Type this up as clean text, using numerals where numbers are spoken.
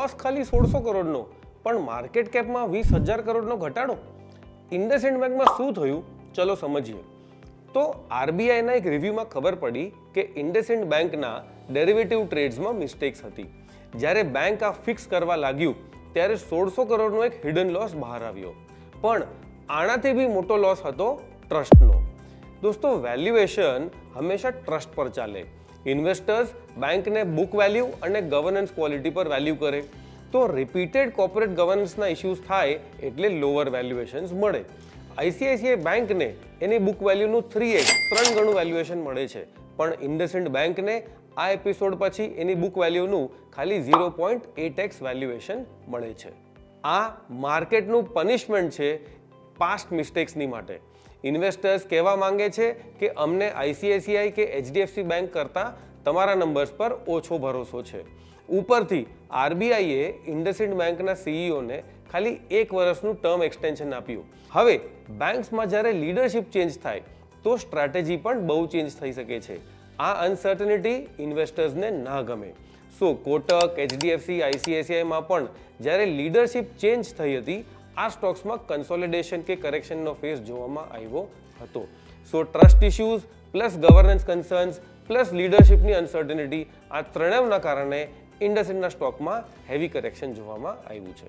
Loss ખાલી 1600 કરોડનો, પણ માર્કેટ કેપમાં 20,000 કરોડનો ઘટાડો. ઇન્ડસઇન્ડ બેંકમાં શું થયું, ચલો સમજીએ. તો આરબીઆઈના એક રિવ્યુમાં ખબર પડી કે ઇન્ડસઇન્ડ બેંકના ડેરિવેટિવ ટ્રેડ્સમાં મિસ્ટેક્સ હતી. જ્યારે બેંક આ ફિક્સ કરવા લાગ્યું ત્યારે 1600 કરોડનો એક હિડન લોસ બહાર આવ્યો. પણ આનાથી બી મોટો લોસ હતો ટ્રસ્ટનો. દોસ્તો, વેલ્યુએશન હંમેશા ટ્રસ્ટ પર ચાલે. ઇન્વેસ્ટર્સ બેંકને બુક વેલ્યુ અને ગવર્નન્સ ક્વોલિટી પર વેલ્યુ કરે. તો રિપીટેડ કોર્પોરેટ ગવર્નન્સના ઇશ્યુઝ થાય એટલે લોઅર વેલ્યુએશન્સ મળે. આઈસીઆઈસીઆઈ બેંકને એની બુક વેલ્યુનું 3x 3 ગણું વેલ્યુએશન મળે છે, પણ ઇન્ડસઇન્ડ બેંકને આ એપિસોડ પછી એની બુક વેલ્યુનું ખાલી 0.8x વેલ્યુએશન મળે છે. આ માર્કેટનું પનિશમેન્ટ છે પાસ્ટ મિસ્ટેક્સની માટે. ઇન્વેસ્ટર્સ કહેવા માંગે છે કે અમને આઈસીઆઈસીઆઈ કે એચડીએફસી બેંક કરતાં તમારા નંબર્સ પર ઓછો ભરોસો છે. ઉપરથી આરબીઆઈએ ઇન્ડસઇન્ડ બેંકના સીઈઓને ખાલી 1 વર્ષનું ટર્મ એક્સટેન્શન આપ્યું. હવે બેંક્સમાં જ્યારે લીડરશિપ ચેન્જ થાય તો સ્ટ્રેટેજી પણ બહુ ચેન્જ થઈ શકે છે. આ અનસર્ટનિટી ઇન્વેસ્ટર્સને ના ગમે. કોટક, એચડીએફસી, આઈસીઆઈસીઆઈમાં પણ જ્યારે લીડરશિપ ચેન્જ થઈ હતી, આ સ્ટોક્સમાં કન્સોલિડેશન કે કરેક્શનનો ફેઝ જોવામાં આવ્યો હતો. Trust issues plus governance concerns plus લીડરશિપની અનસર્ટનિટી, આ ત્રણેયના કારણે ઇન્ડસઇન્ડના સ્ટોકમાં હેવી કરેક્શન જોવામાં આવ્યું છે.